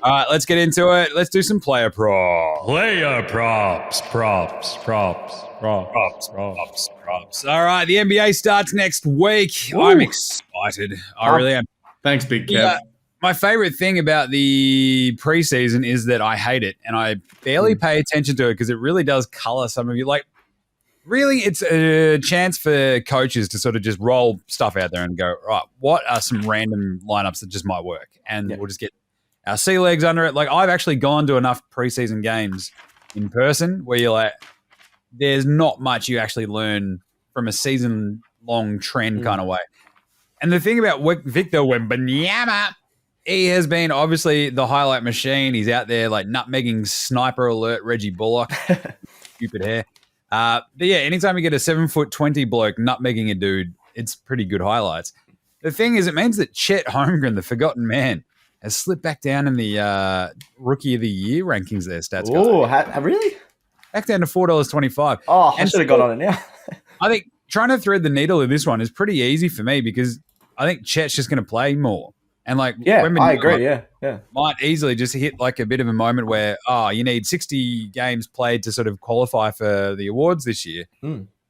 All right, let's get into it. Let's do some player props. Player props. All right, the NBA starts next week. Ooh. I'm excited. I really am. Thanks, Big Kev. Yeah, my favorite thing about the preseason is that I hate it, and I barely pay attention to it because it really does color some of you. Like, really, it's a chance for coaches to sort of just roll stuff out there and go, right, what are some random lineups that just might work? And we'll just get our sea legs under it. Like, I've actually gone to enough preseason games in person where you're like, there's not much you actually learn from a season-long trend kind of way. And the thing about Victor Wembanyama, he has been obviously the highlight machine. He's out there like nutmegging sniper alert Reggie Bullock. Stupid hair. But yeah, anytime you get a 7'20" bloke nutmegging a dude, it's pretty good highlights. The thing is, it means that Chet Holmgren, the forgotten man, has slipped back down in the Rookie of the Year rankings there, stats guy. Oh, really? Back down to $4.25. Oh, I should have got on it now. I think trying to thread the needle in this one is pretty easy for me because I think Chet's just going to play more. And like, I agree. Yeah. Might easily just hit like a bit of a moment where, you need 60 games played to sort of qualify for the awards this year.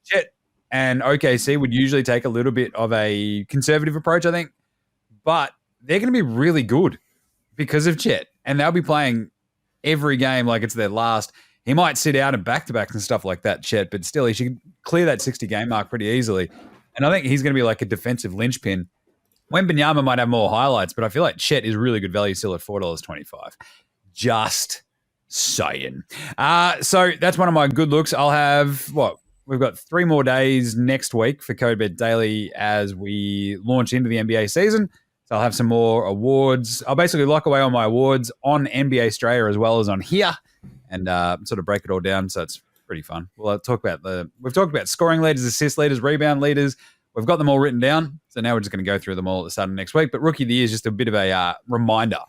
Chet and OKC would usually take a little bit of a conservative approach, I think, but they're going to be really good because of Chet, and they'll be playing every game like it's their last. He might sit out in back-to-backs and stuff like that, Chet, but still he should clear that 60-game mark pretty easily. And I think he's going to be like a defensive linchpin. Wembanyama might have more highlights, but I feel like Chet is really good value still at $4.25. Just saying. So that's one of my good looks. I'll have, we've got 3 more days next week for CodeBet Daily as we launch into the NBA season. So I'll have some more awards. I'll basically lock away all my awards on NBA Australia as well as on here and sort of break it all down. So it's pretty fun. We'll talk about we've talked about scoring leaders, assist leaders, rebound leaders. We've got them all written down. So now we're just going to go through them all at the start of next week. But Rookie of the Year is just a bit of a reminder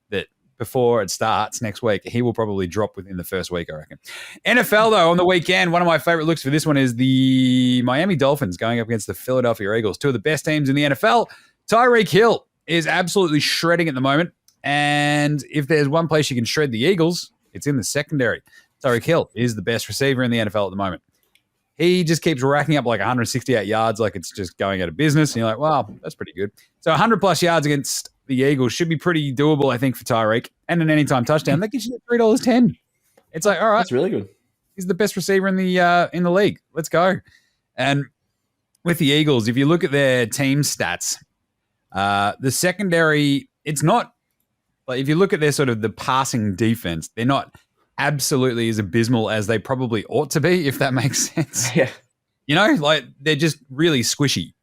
that before it starts next week, he will probably drop within the first week, I reckon. NFL, though, on the weekend, one of my favorite looks for this one is the Miami Dolphins going up against the Philadelphia Eagles, 2 of the best teams in the NFL. Tyreek Hill is absolutely shredding at the moment. And if there's one place you can shred the Eagles, it's in the secondary. Tyreek Hill is the best receiver in the NFL at the moment. He just keeps racking up like 168 yards like it's just going out of business. And you're like, wow, that's pretty good. So 100-plus yards against the Eagles should be pretty doable, I think, for Tyreek. And an anytime touchdown, that gets you $3.10. It's like, all right. That's really good. He's the best receiver in the league. Let's go. And with the Eagles, if you look at their team stats, the secondary, it's not like if you look at their sort of the passing defense, they're not absolutely as abysmal as they probably ought to be, if that makes sense. Yeah. You know, like they're just really squishy,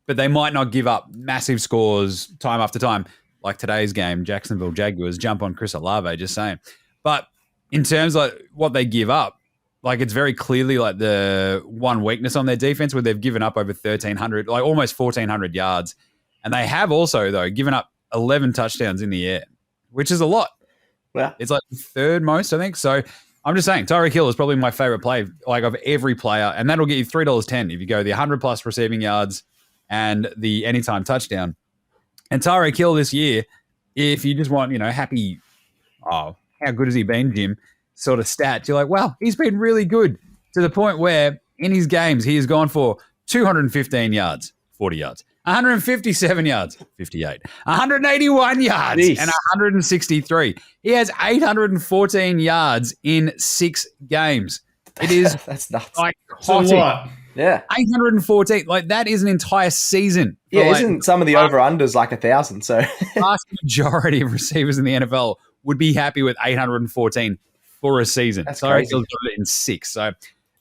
but they might not give up massive scores time after time. Like today's game, Jacksonville Jaguars jump on Chris Olave, just saying. But in terms of like what they give up, like it's very clearly like the one weakness on their defense where they've given up over 1,300, like almost 1,400 yards. And they have also, though, given up 11 touchdowns in the air, which is a lot. Yeah. It's like the third most, I think. So I'm just saying, Tyreek Hill is probably my favorite play, like of every player, and that'll get you $3.10 if you go the 100-plus receiving yards and the anytime touchdown. And Tyreek Hill this year, if you just want, happy, how good has he been, Jim, sort of stats, you're like, wow, he's been really good to the point where in his games he has gone for 215 yards, 40 yards. 157 yards, 58. 181 yards, Jeez. and 163. He has 814 yards in 6 games. It is that's nuts. like So what? Yeah. 814. Like that is an entire season. Yeah, like, isn't some of the over-unders like 1,000? So the vast majority of receivers in the NFL would be happy with 814 for a season. That's Sorry, crazy. Eagles got it in 6. So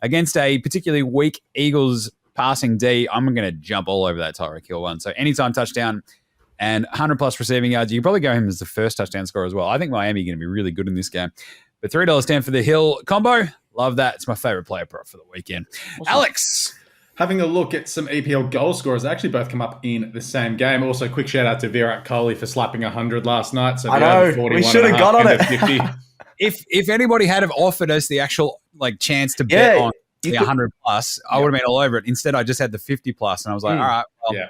against a particularly weak Eagles passing D, I'm going to jump all over that Tyreek Hill one. So anytime touchdown and 100-plus receiving yards, you can probably go him as the first touchdown scorer as well. I think Miami are going to be really good in this game. But $3.10 for the Hill combo. Love that. It's my favorite player prop for the weekend. Awesome. Alex. Having a look at some EPL goal scorers, they actually both come up in the same game. Also, quick shout out to Virat Kohli for slapping 100 last night. So I know. We should have got on it. 50. If anybody had have offered us the actual chance to bet on the 100 plus, I would have been all over it. Instead, I just had the 50 plus, and I was like, all right, well,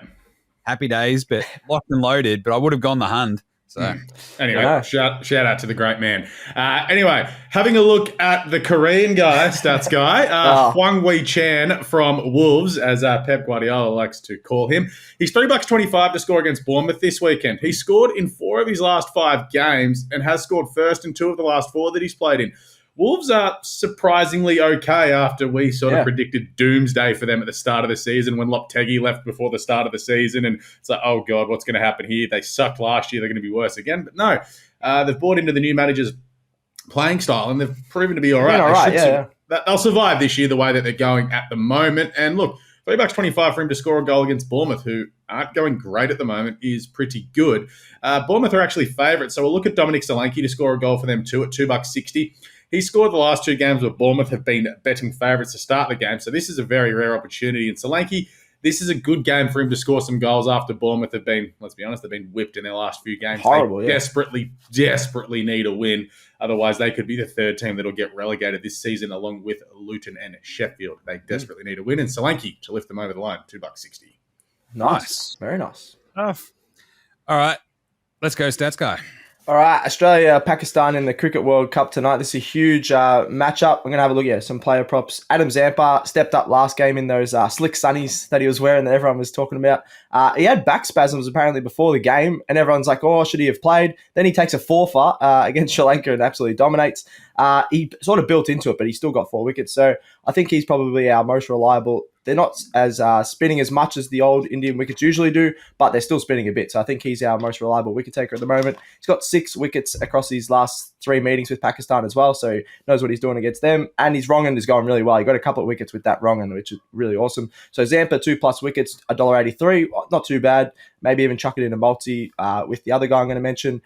happy days, but locked and loaded. But I would have gone the 100. So anyway, shout out to the great man. Anyway, having a look at the Korean guy, stats guy, Hwang Wei-chan from Wolves, as Pep Guardiola likes to call him. He's $3.25 to score against Bournemouth this weekend. He scored in 4 of his last 5 games and has scored first in 2 of the last 4 that he's played in. Wolves are surprisingly okay after we sort of predicted doomsday for them at the start of the season when Lopetegui left before the start of the season. And it's like, oh, God, what's going to happen here? They sucked last year. They're going to be worse again. But no, they've bought into the new manager's playing style and they've proven to be all right. They'll survive this year the way that they're going at the moment. And look, $3.25 for him to score a goal against Bournemouth, who aren't going great at the moment, is pretty good. Bournemouth are actually favourites. So we'll look at Dominic Solanke to score a goal for them too at $2.60. He scored the last 2 games where Bournemouth have been betting favourites to start the game. So this is a very rare opportunity. And Solanke, this is a good game for him to score some goals after Bournemouth have been, let's be honest, they've been whipped in their last few games. Horrible, they desperately need a win. Otherwise, they could be the 3rd team that'll get relegated this season along with Luton and Sheffield. They desperately need a win. And Solanke to lift them over the line, $2.60. Nice. Very nice. All right. Let's go, stats guy. All right, Australia, Pakistan in the Cricket World Cup tonight. This is a huge matchup. We're going to have a look at some player props. Adam Zampa stepped up last game in those slick sunnies that he was wearing that everyone was talking about. He had back spasms apparently before the game, and everyone's like, oh, should he have played? Then he takes a 4-for against Sri Lanka and absolutely dominates. He sort of built into it, but he still got 4 wickets. So I think he's probably our most reliable. They're not as spinning as much as the old Indian wickets usually do, but they're still spinning a bit. So I think he's our most reliable wicket taker at the moment. He's got 6 wickets across his last 3 meetings with Pakistan as well, so he knows what he's doing against them. And his wrong end is going really well. He got a couple of wickets with that wrong end, which is really awesome. So Zampa, 2+ wickets, $1.83, not too bad. Maybe even chuck it in a multi with the other guy I'm going to mention.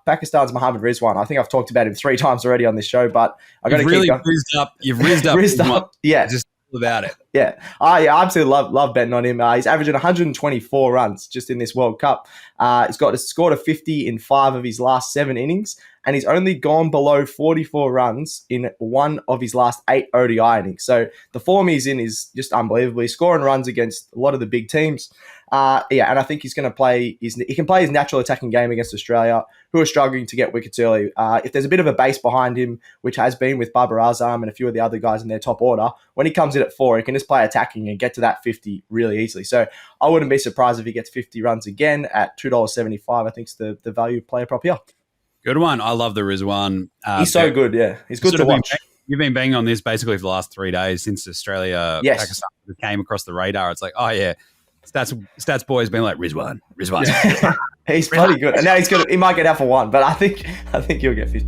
Pakistan's Mohammad Rizwan. I think I've talked about him 3 times already on this show, but I've got to keep going. You've rizzed up. Yeah. Just about it. Yeah. I absolutely love betting on him. He's averaging 124 runs just in this World Cup. He's scored a 50 in 5 of his last 7 innings, and he's only gone below 44 runs in 1 of his last 8 ODI innings. So the form he's in is just unbelievable. He's scoring runs against a lot of the big teams. And I think he's going to play he can play his natural attacking game against Australia, who are struggling to get wickets early. If there's a bit of a base behind him, which has been with Babar Azam and a few of the other guys in their top order, when he comes in at 4, he can just play attacking and get to that 50 really easily. So I wouldn't be surprised if he gets 50 runs again at $2.75. I think it's the value player prop here. Good one. I love the Rizwan. He's so good, yeah. He's good to watch. You've been banging on this basically for the last 3 days since Australia Pakistan came across the radar. It's like, oh yeah, Stats boy's been like Rizwan. Yeah. He's bloody good, and now he might get out for 1, but I think he'll get 50.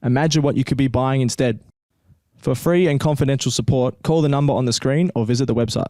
Imagine what you could be buying instead. For free and confidential support, call the number on the screen or visit the website.